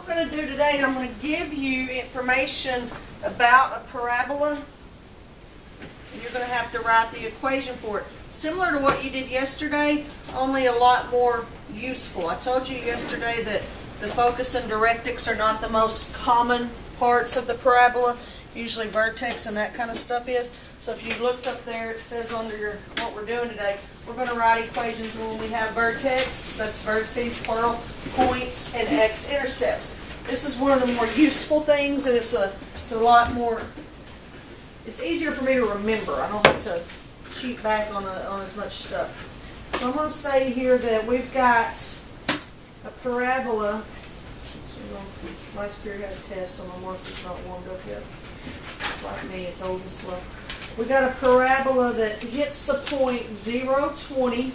what we're going to do today, I'm going to give you information about a parabola, and you're going to have to write the equation for it. Similar to what you did yesterday, only a lot more useful. I told you yesterday that the focus and directrix are not the most common parts of the parabola. Usually vertex and that kind of stuff is. So if you looked up there, it says under your what we're doing today, we're going to write equations when we have vertex, that's vertices, plural, points, and X-intercepts. This is one of the more useful things, and it's a lot more, it's easier for me to remember. I don't have to cheat back on as much stuff. So I'm going to say here that we've got a parabola. My spirit had a test, so my marker's not warmed up yet. It's like me, it's old and slow. We got a parabola that hits the point 0, 20,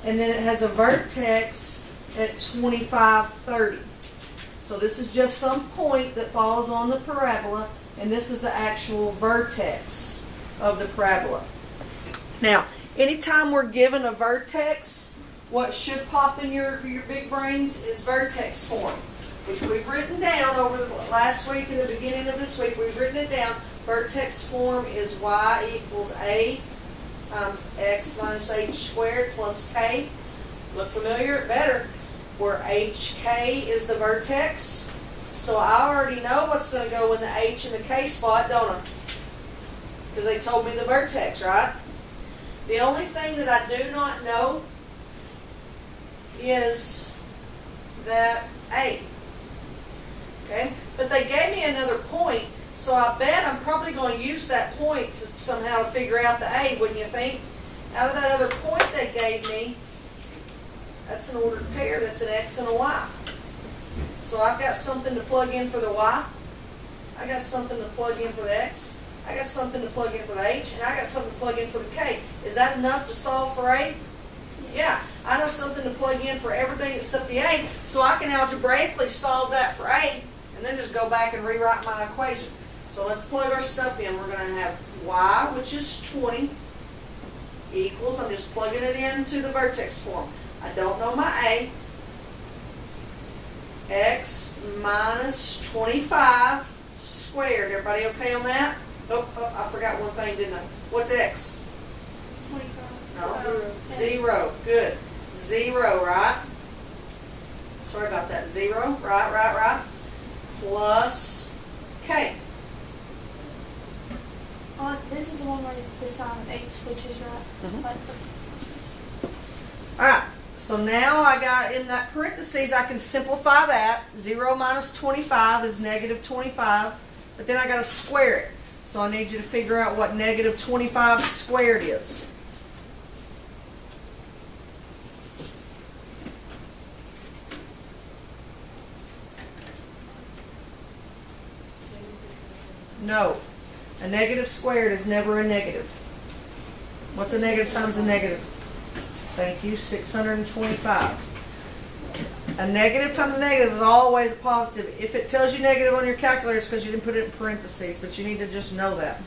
and then it has a vertex at 25, 30. So this is just some point that falls on the parabola, and this is the actual vertex of the parabola. Now, anytime we're given a vertex, what should pop in your big brains is vertex form, which we've written down over the last week and the beginning of this week. We've written it down. Vertex form is y equals a times x minus h squared plus k. Look familiar? Better. Where hk is the vertex. So I already know what's going to go in the h and the k spot, don't I? Because they told me the vertex, right? The only thing that I do not know is that a. Okay? But they gave me another point. So I bet I'm probably going to use that point to somehow to figure out the a, wouldn't you think? Out of that other point they gave me, that's an ordered pair, that's an x and a y. So I've got something to plug in for the y, I got something to plug in for the x, I got something to plug in for the h, and I got something to plug in for the k. Is that enough to solve for a? Yeah, I know something to plug in for everything except the a, so I can algebraically solve that for a, and then just go back and rewrite my equation. So let's plug our stuff in. We're going to have y, which is 20, equals, I'm just plugging it into the vertex form. I don't know my a. X minus 25 squared. Everybody okay on that? Oh, I forgot one thing, didn't I? What's x? 25. No. 0. Good. 0, right? Sorry about that. 0. Right. Plus k. This is the one where the sign of h, which is right. Alright, so now I got in that parentheses, I can simplify that. 0 minus 25 is negative 25, but then I got to square it. So I need you to figure out what negative 25 squared is. No. A negative squared is never a negative. What's a negative times a negative? Thank you, 625. A negative times a negative is always a positive. If it tells you negative on your calculator, it's because you didn't put it in parentheses, but you need to just know that.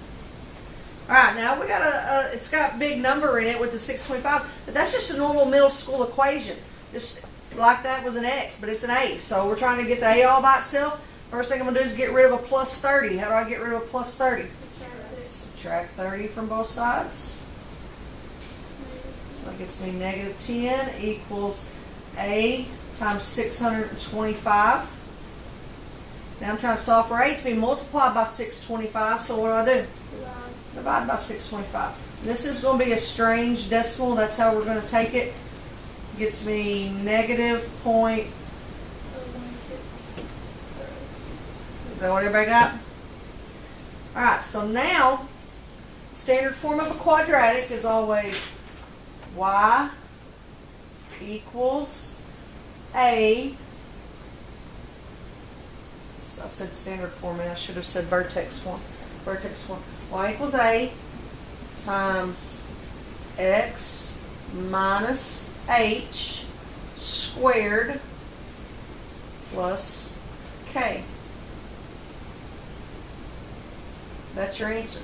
Alright, now we got it's got a big number in it with the 625, but that's just a normal middle school equation. Just like that was an x, but it's an a. So we're trying to get the a all by itself. First thing I'm going to do is get rid of a plus 30. How do I get rid of a plus 30? Subtract 30 from both sides. So that gets me negative 10 equals a times 625. Now I'm trying to solve for a. It's being multiplied by 625. So what do? Divide by 625. This is going to be a strange decimal. That's how we're going to take it. Gets me negative point. Is that what everybody got? Alright, so now standard form of a quadratic is always y equals a. So I said standard form and I should have said vertex form. Vertex form. Y equals a times x minus h squared plus k. That's your answer.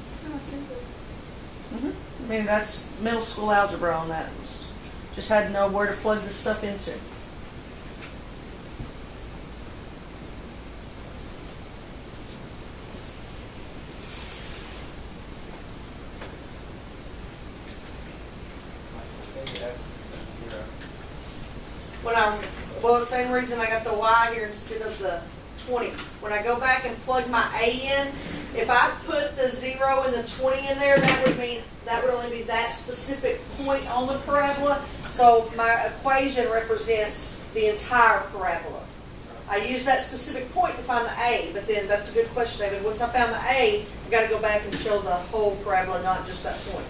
It's kind of simple. I mean, that's middle school algebra on that. Just had to know where to plug this stuff into. say X is set 0? Well, the same reason I got the Y here instead of the 20. When I go back and plug my A in, if I put the 0 and the 20 in there, that would mean that would only be that specific point on the parabola. So my equation represents the entire parabola. I use that specific point to find the A, but then that's a good question, David. Once I found the A, I got to go back and show the whole parabola, not just that point.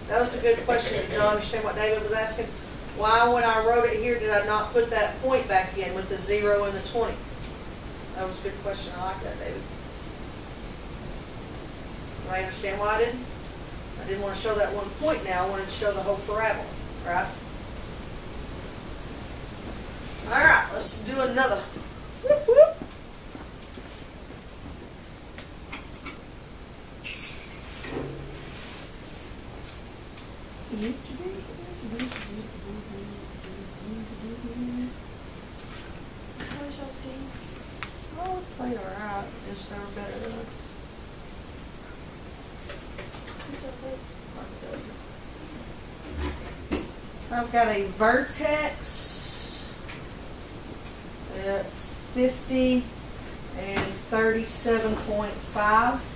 That was a good question. Did y'all understand what David was asking? Why, when I wrote it here, did I not put that point back in with the 0 and the 20? That was a good question. I like that, David. Do I understand why I didn't? I didn't want to show that one point now. I wanted to show the whole parabola, right? All right, let's do another. Whoop, whoop. Where's y'all's game? Oh, we played all right. Just they were better than us. I've got a vertex at 50 and 37.5.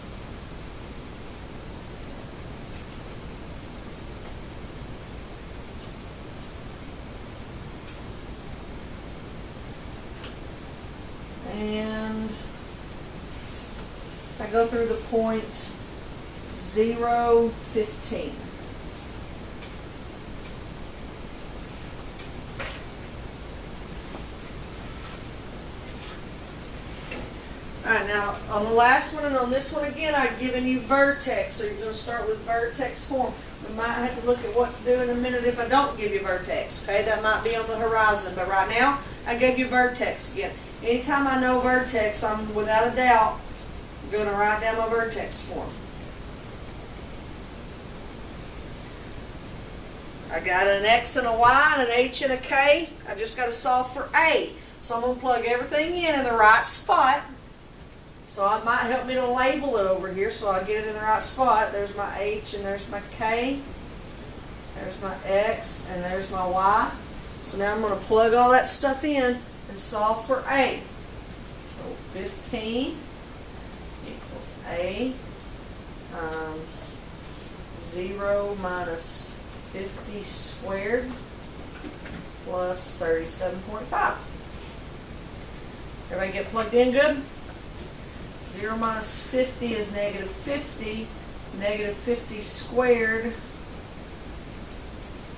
And if I go through the points 0, 15. Alright, now on the last one and on this one again, I've given you vertex, so you're going to start with vertex form. We might have to look at what to do in a minute if I don't give you vertex, okay? That might be on the horizon, but right now, I gave you vertex again. Anytime I know vertex, I'm without a doubt going to write down my vertex form. I got an X and a Y and an H and a K. I just got to solve for A. So I'm going to plug everything in the right spot. So it might help me to label it over here so I get it in the right spot. There's my H and there's my K. There's my X and there's my Y. So now I'm going to plug all that stuff in and solve for A. So 15 equals A times 0 minus 50 squared plus 37.5. Everybody get plugged in good? 0 minus 50 is negative 50. Negative 50 squared.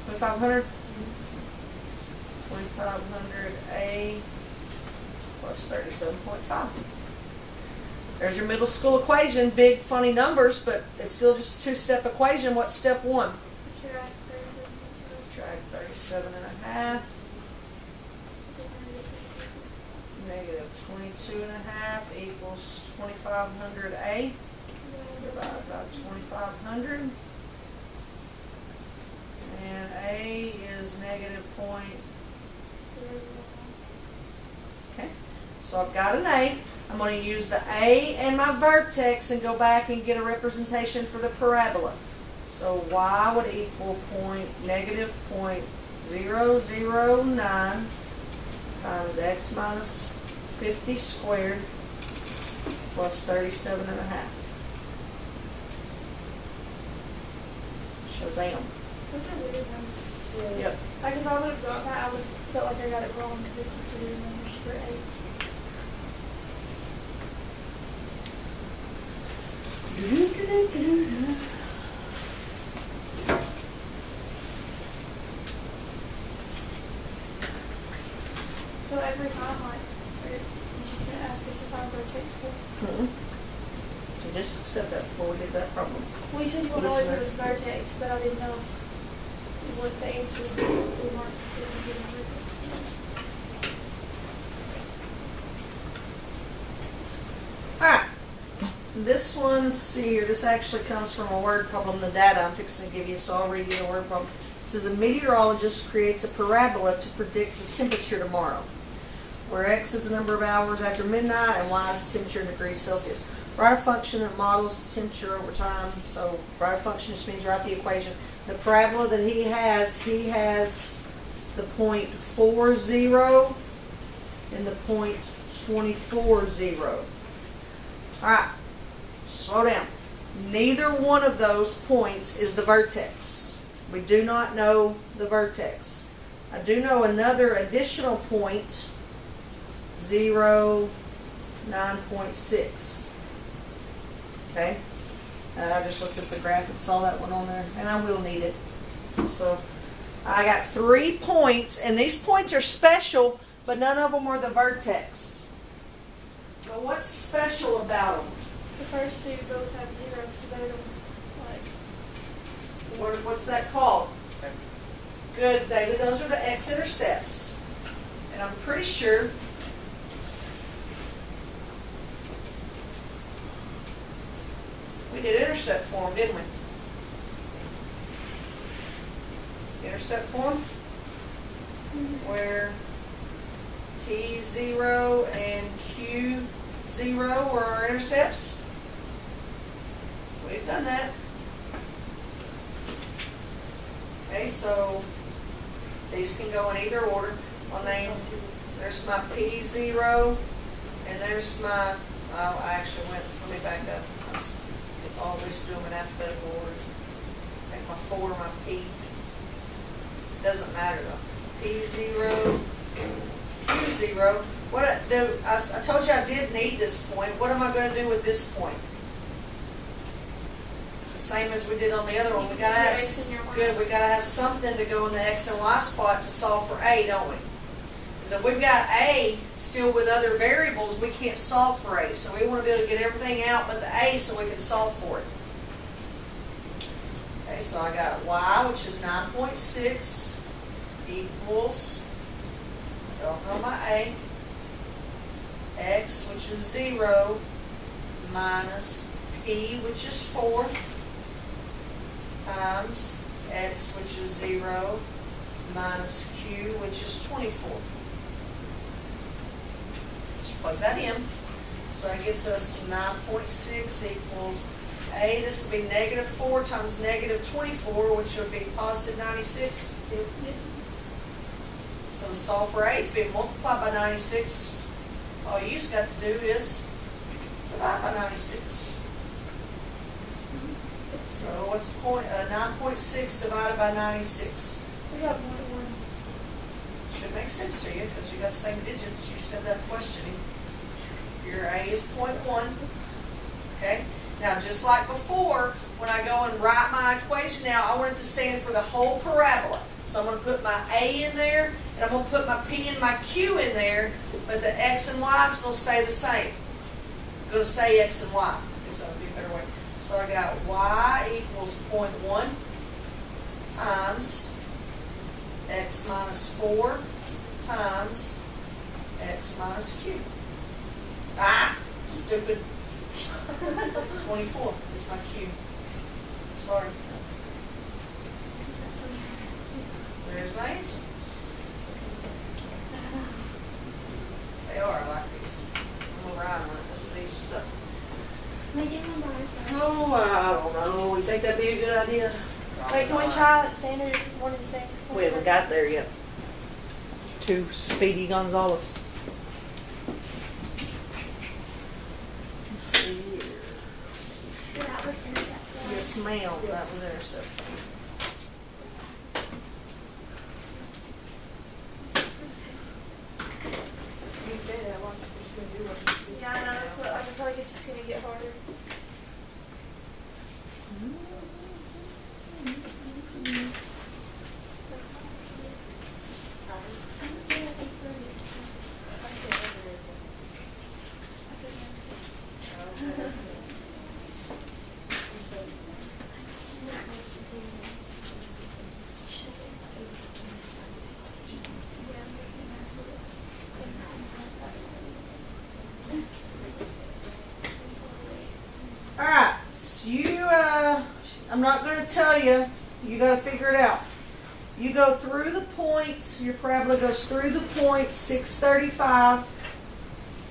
2,500? 2,500A plus 37.5. There's your middle school equation. Big, funny numbers, but it's still just a two-step equation. What's step one? Subtract 37 and a half. Negative 22 and a half equals 2,500A. Divided by 2,500. And A is negative point. Okay, so I've got an A. I'm going to use the A and my vertex and go back and get a representation for the parabola. So Y would equal negative 0.009 times X minus 50 squared plus 37 and a half. Shazam. Those are weird numbers. Yep. Like if I would have got that, I would have felt like I got it wrong because it's such a weird numbers for 8. So every time, like, you're just going to ask us to find vertex form? So just accept that before we get that problem. Well, you said you wanted to always give us vertex, but I didn't know what the answer would be. We weren't going to give vertex. Alright, this one, see here, this actually comes from a word problem, the data I'm fixing to give you, so I'll read you a word problem. It says a meteorologist creates a parabola to predict the temperature tomorrow, where X is the number of hours after midnight and Y is the temperature in degrees Celsius. Write a function that models the temperature over time. So write a function just means write the equation the parabola that he has the point 40 and the point 24. All right, slow down. Neither one of those points is the vertex. We do not know the vertex. I do know another additional point, 9.6. Okay? I just looked at the graph and saw that one on there, and I will need it. So I got 3 points, and these points are special, but none of them are the vertex. But what's special about them? The first two both have zeros, so they don't, like, What's that called? Good, David. Those are the X-Intercepts. And I'm pretty sure we did intercept form, didn't we? Intercept form? Where P0 and Q0 were our intercepts. We've done that. Okay, so these can go in either order. I'll name, there's my P0, and there's my, I actually went, let me back up. I always do them in alphabetical order. Make my 4 my P. Doesn't matter though. P0, Q0. What I do, I told you I did need this point. What am I going to do with this point? It's the same as we did on the other one. We gotta have good. We gotta have something to go in the X and Y spot to solve for A, don't we? Because if we've got A still with other variables, we can't solve for A. So we want to be able to get everything out but the A so we can solve for it. Okay, so I got Y, which is 9.6, equals, I don't know my A, X, which is 0, minus P, which is 4, times X, which is 0, minus Q, which is 24. Just plug that in. So that gets us 9.6 equals A. This will be negative 4 times negative 24, which would be positive 96. So to solve for A, it's being multiplied by 96. All you just got to do is divide by 96. So what's 9.6 divided by 96? we got 1. Should make sense to you because you got the same digits. You said that questioning. Your A is 0.1. Okay? Now, just like before, when I go and write my equation now, I want it to stand for the whole parabola. So I'm going to put my A in there, and I'm going to put my P and my Q in there, but the X and Y is going to stay the same. It's going to stay X and Y. I guess that would be a better way. So I got Y equals 0.1 times X minus 4 times X minus Q. Ah, stupid. 24 is my Q. Sorry. There's my answer. They are, I like these. I'm going to ride on it. This is easy stuff. Make it one by ourselves. Oh, I don't know. You think that'd be a good idea? Wait, can we try standard, one and standard? We haven't got there yet. Too speedy Gonzalez. Let's see here. That was intercept. Yes, ma'am. That was intercept. Yeah, I know. That's what, I feel like it's just going to get harder. Alright, so I'm not going to tell you. You got to figure it out. You go through the points. Your parabola goes through the point 635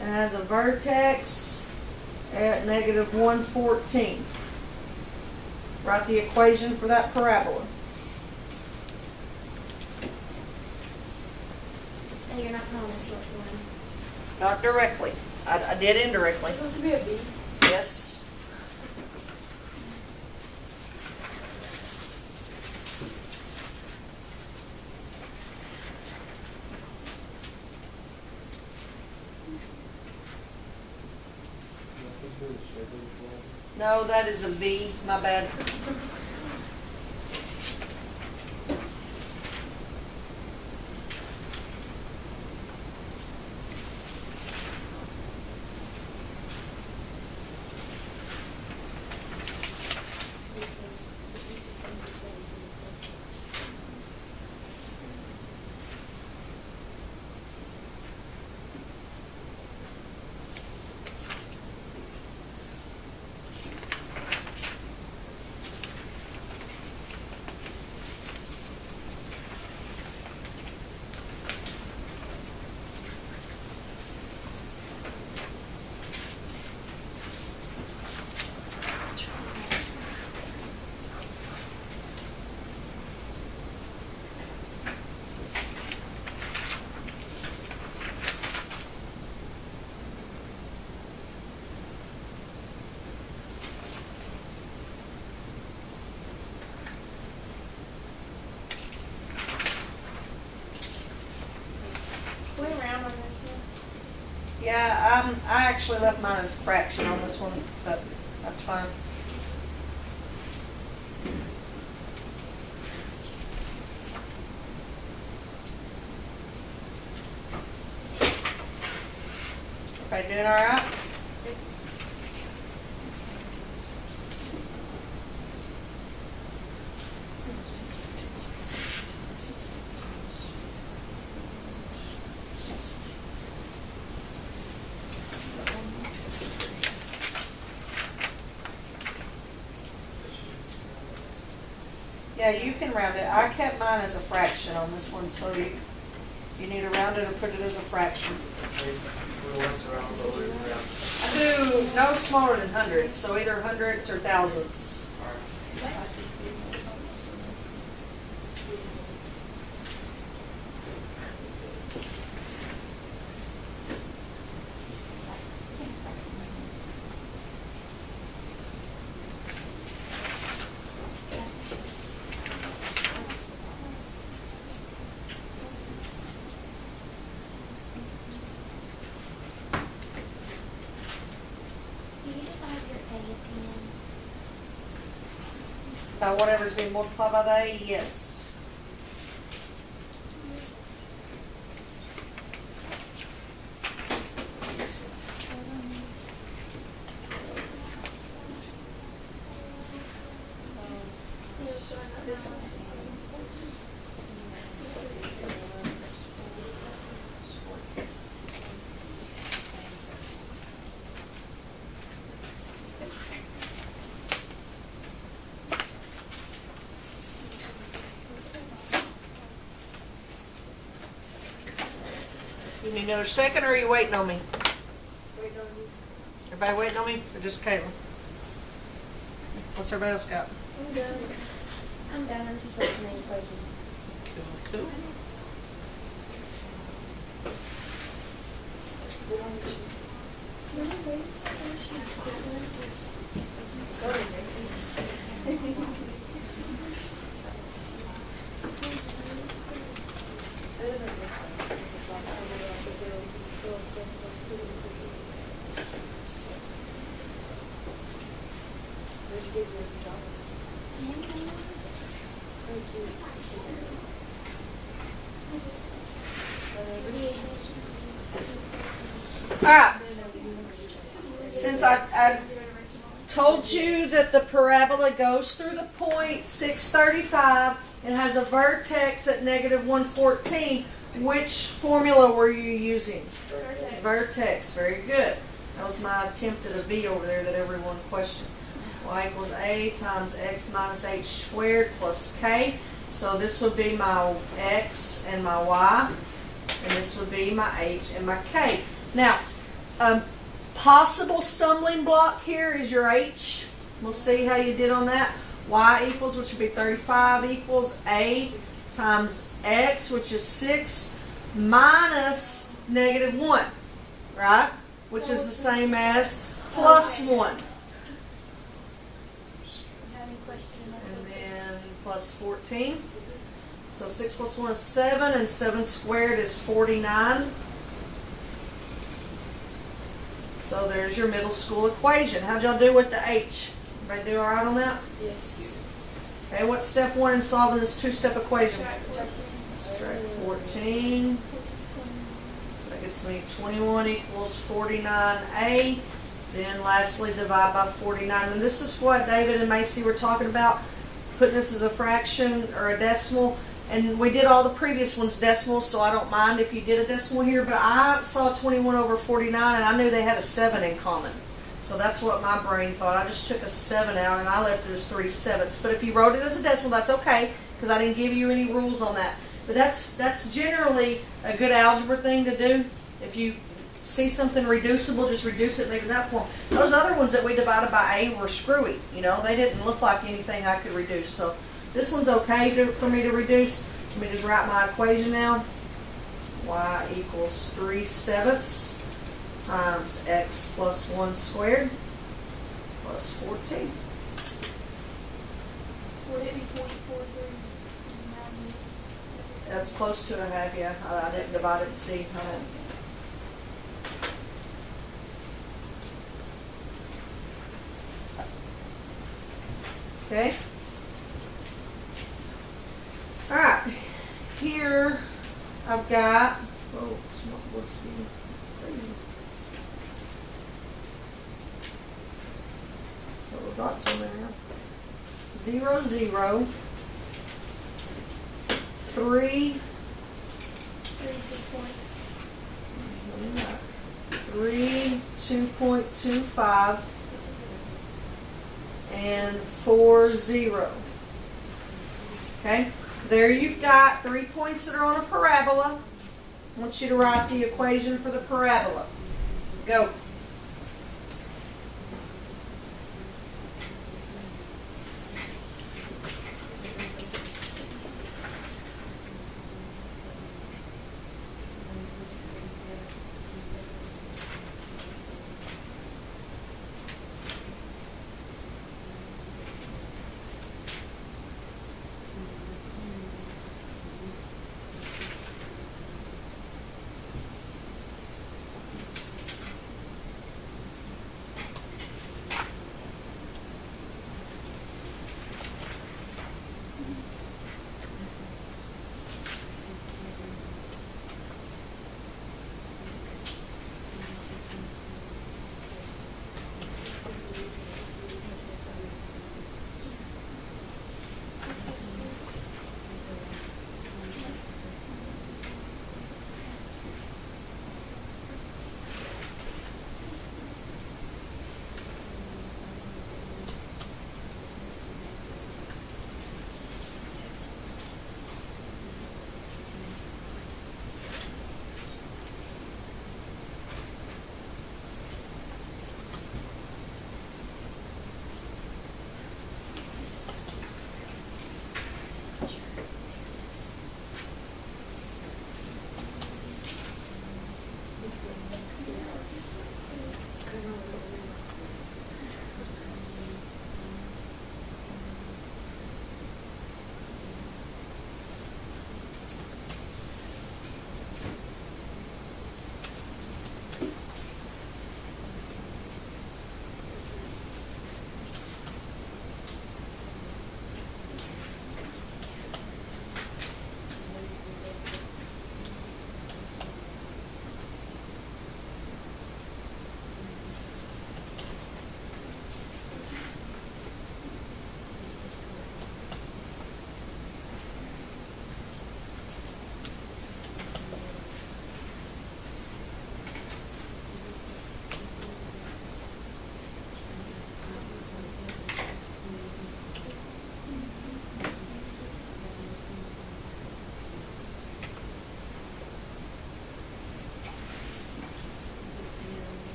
and has a vertex at negative 114. Write the equation for that parabola. No, it's not one. Not directly. I did indirectly. It's supposed to be a B. Yes. No, that is a V. My bad. Way around on this one. Yeah, I actually left mine as a fraction on this one, but that's fine. Everybody doing all right? Yeah, you can round it. I kept mine as a fraction on this one, so you need to round it or put it as a fraction. I do no smaller than hundreds, so either hundreds or thousandths. Whatever's being multiplied by the A, yes. You need another second, or are you waiting on me? Waiting on you. Everybody waiting on me, or just Caitlin? What's everybody else got? I'm done. I'm done. I'm just waiting on the equation. Cool, cool. Alright, since I told you that the parabola goes through the point 635 and has a vertex at negative 114, which formula were you using? Vertex, very good. That was my attempt at a V over there that everyone questioned. Y equals A times X minus H squared plus K. So this would be my X and my Y, and this would be my H and my K. Now, possible stumbling block here is your H. We'll see how you did on that. Y equals, which would be 35, equals A times X, which is 6, minus -1, right? Which is the same as +1. And then plus 14. So 6 plus 1 is 7, and 7 squared is 49. So there's your middle school equation. How'd y'all do with the h? Everybody do all right on that? Yes. Okay, what's step 1 in solving this two-step equation? Subtract 14. So that gets me 21 equals 49a. Then lastly, divide by 49. And this is what David and Macy were talking about, putting this as a fraction or a decimal. And we did all the previous ones decimals, so I don't mind if you did a decimal here, but I saw 21 over 49 and I knew they had a 7 in common. So that's what my brain thought. I just took a 7 out and I left it as 3/7. But if you wrote it as a decimal, that's okay, because I didn't give you any rules on that. But that's generally a good algebra thing to do. If you see something reducible, just reduce it, leave it in that form. Those other ones that we divided by a were screwy. You know, they didn't look like anything I could reduce. So this one's okay for me to reduce. Let me just write my equation now. Y equals 3/7 times x plus 1 squared plus 14. Would it be 0.43? That's close to a half, yeah. I didn't divide it and see. Okay. Alright. Here I've got, oh, smart being crazy. Little dots on there now. 0, 0, 3, 36 points. 3, 2.25, and 4, 0. Okay, there you've got 3 points that are on a parabola. I want you to write the equation for the parabola. Go.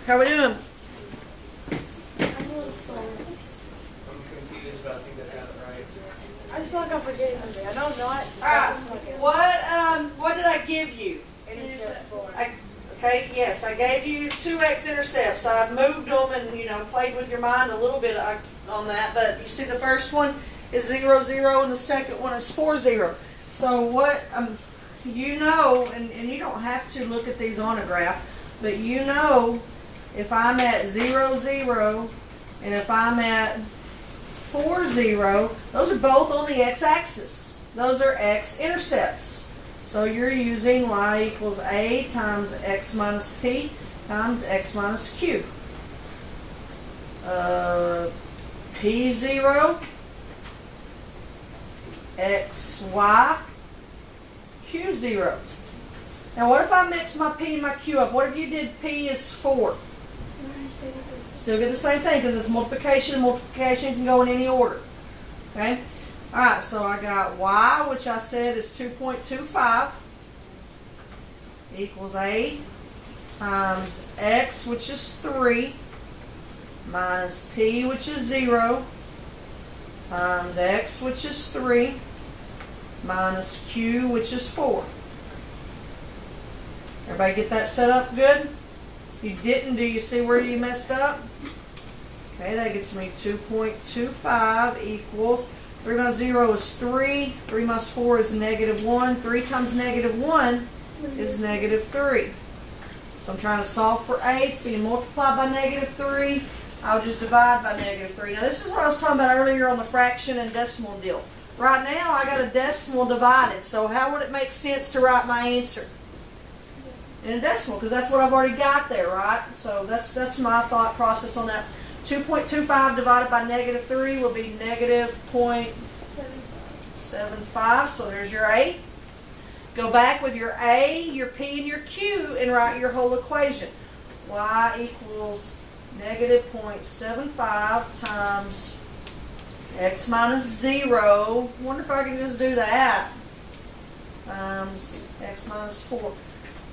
How we doing? I'm a little slow. I'm confused, but I think I got it right. I just feel like I'm forgetting something. I know not. What did I give you? Intercept form. Okay, yes, I gave you 2 X-Intercepts. I moved them and, played with your mind a little bit on that, but you see the first one is 0, 0, and the second one is 4, 0. So what, and you don't have to look at these on a graph, but if I'm at 0, 0, and if I'm at 4, 0, those are both on the x-axis. Those are X-intercepts. So you're using y equals a times x minus p times x minus q. P0, xy, q0. Now what if I mix my p and my q up? What if you did p is 4? Still get the same thing because it's multiplication. Multiplication can go in any order. Okay? Alright, so I got y, which I said is 2.25, equals a times x, which is 3, minus p, which is 0, times x, which is 3, minus q, which is 4. Everybody get that set up good? If you didn't, do you see where you messed up? Okay, that gets me 2.25 equals 3 minus 0 is 3. 3 minus 4 is negative 1. 3 times negative 1 is negative 3. So I'm trying to solve for a. It's being multiplied by negative 3. I'll just divide by negative 3. Now this is what I was talking about earlier on the fraction and decimal deal. Right now I got a decimal divided. So how would it make sense to write my answer in a decimal? Because that's what I've already got there, right? So that's my thought process on that. 2.25 divided by negative 3 will be negative 0.75. So there's your A. Go back with your A, your P, and your Q and write your whole equation. Y equals negative 0.75 times x minus 0. I wonder if I can just do that. Times x minus 4.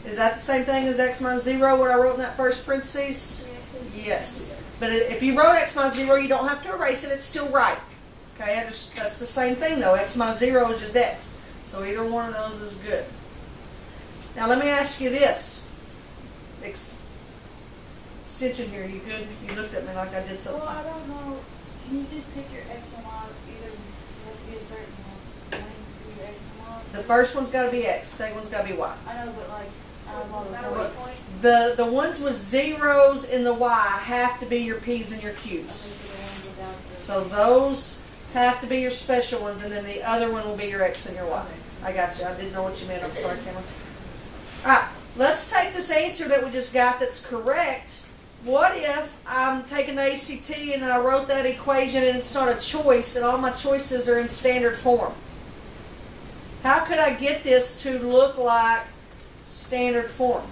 Is that the same thing as x minus 0, what I wrote in that first parentheses? Yes. But if you wrote x minus 0, you don't have to erase it. It's still right. Okay, that's the same thing though. X minus 0 is just x. So either one of those is good. Now let me ask you this. Extension here, you good? You looked at me like I did something. Well, I don't know. Can you just pick your x and y? Either you have to be a certain one for your x and y. The first one's got to be x. The second one's got to be y. I know, but like, I don't know the point. The ones with zeros in the y have to be your p's and your q's. So those have to be your special ones, and then the other one will be your x and your y. I got you. I didn't know what you meant. I'm sorry, Cameron. All right, let's take this answer that we just got that's correct. What if I'm taking the ACT and I wrote that equation and it's not a choice and all my choices are in standard form? How could I get this to look like standard form?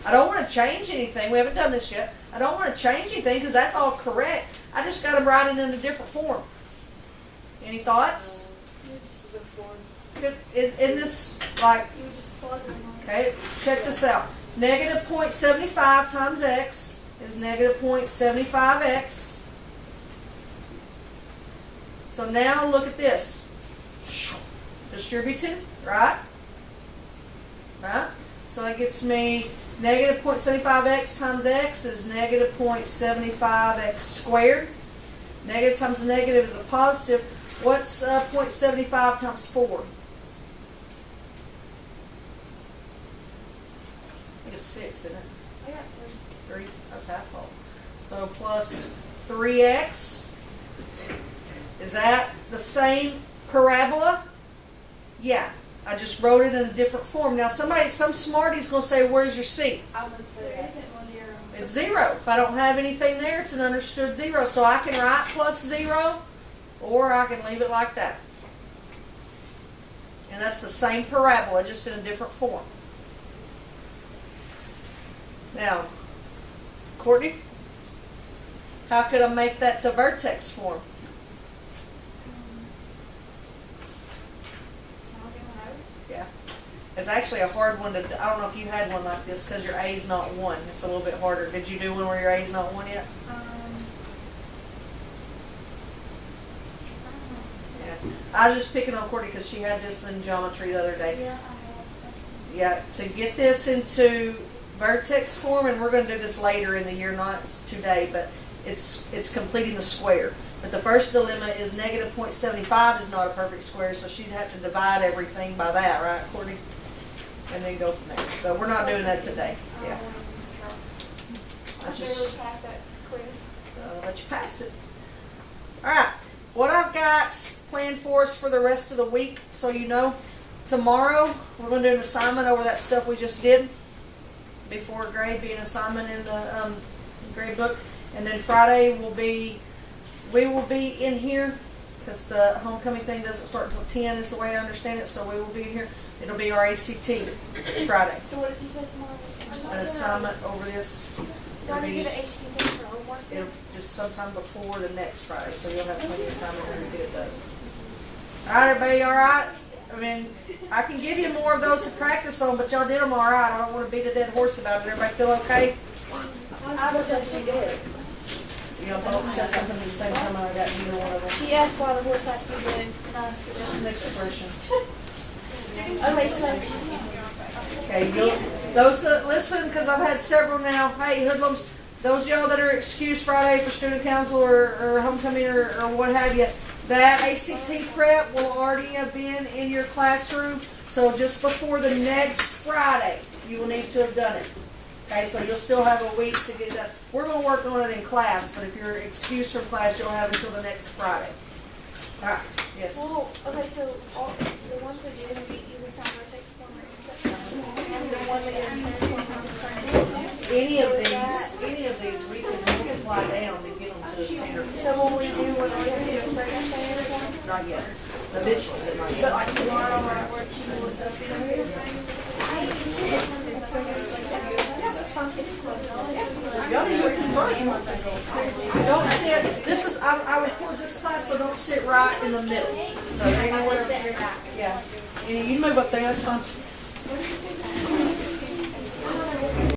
I don't want to change anything. We haven't done this yet. I don't want to change anything because that's all correct. I just got to write it in a different form. Any thoughts? In this, like, You would just plug them on. okay, check this out. Negative 0.75 times x is negative 0.75x. So now look at this. Distributed, right? Right? So it gets me negative 0.75x times x is negative 0.75x squared. Negative times a negative is a positive. What's 0.75 times 4? I think it's 6, isn't it? I got 3. That's half fault. So plus 3x. Is that the same parabola? Yeah. I just wrote it in a different form. Now some smarty's going to say, where's your C? I would say there isn't one 0. It's 0. If I don't have anything there, it's an understood 0. So I can write plus 0, or I can leave it like that. And that's the same parabola, just in a different form. Now, Courtney, how could I make that to vertex form? Yeah. It's actually a hard one to, I don't know if you had one like this because your A is not 1. It's a little bit harder. Did you do one where your A is not 1 yet? Yeah. I was just picking on Courtney because she had this in geometry the other day. Yeah, I have. Yeah, to get this into vertex form, and we're going to do this later in the year, not today, but it's completing the square. But the first dilemma is negative 0.75 is not a perfect square, so she'd have to divide everything by that, right, Courtney? And then go from there. But we're not doing that today. Yeah. That's just pass that quiz. I'll let you pass it. All right. What I've got planned for us for the rest of the week, so you know, tomorrow we're going to do an assignment over that stuff we just did before grade, be an assignment in the grade book. And then Friday we will be in here because the homecoming thing doesn't start until 10 is the way I understand it, so we will be in here. It'll be our ACT Friday. So what did you say tomorrow? An assignment over this. Do I need to get an HT thing for homework? It'll just sometime before the next Friday, so you'll have plenty of time in there to get it done. All right, everybody, all right? I mean, I can give you more of those to practice on, but y'all did them all right. I don't want to beat a dead horse about it. Everybody feel okay? I would tell she did. You all both said something at the same time. I got neither one of them. She asked why the horse has to be good, and I asked Just an expression. okay, so Okay, those that listen, because I've had several now. Hey, hoodlums, those of y'all that are excused Friday for student council or homecoming or what have you, that ACT prep will already have been in your classroom. So just before the next Friday, you will need to have done it. Okay, so you'll still have a week to get it done. We're going to work on it in class, but if you're excused from class, you'll have until the next Friday. All right, yes. well, okay, so all the ones we did, we found vertex form or and the one we did in center form, we just turned it into. Any of these we can multiply down to get them to the center. So when we do what we're going to do, a certain center form, Not yet. Eventually, but not but yet. like tomorrow or at work, she will stuff it over here. Y'all need to work in front. Don't sit. This is I record this class, so don't sit right in the middle. So, yeah. You can move up there. That's fine.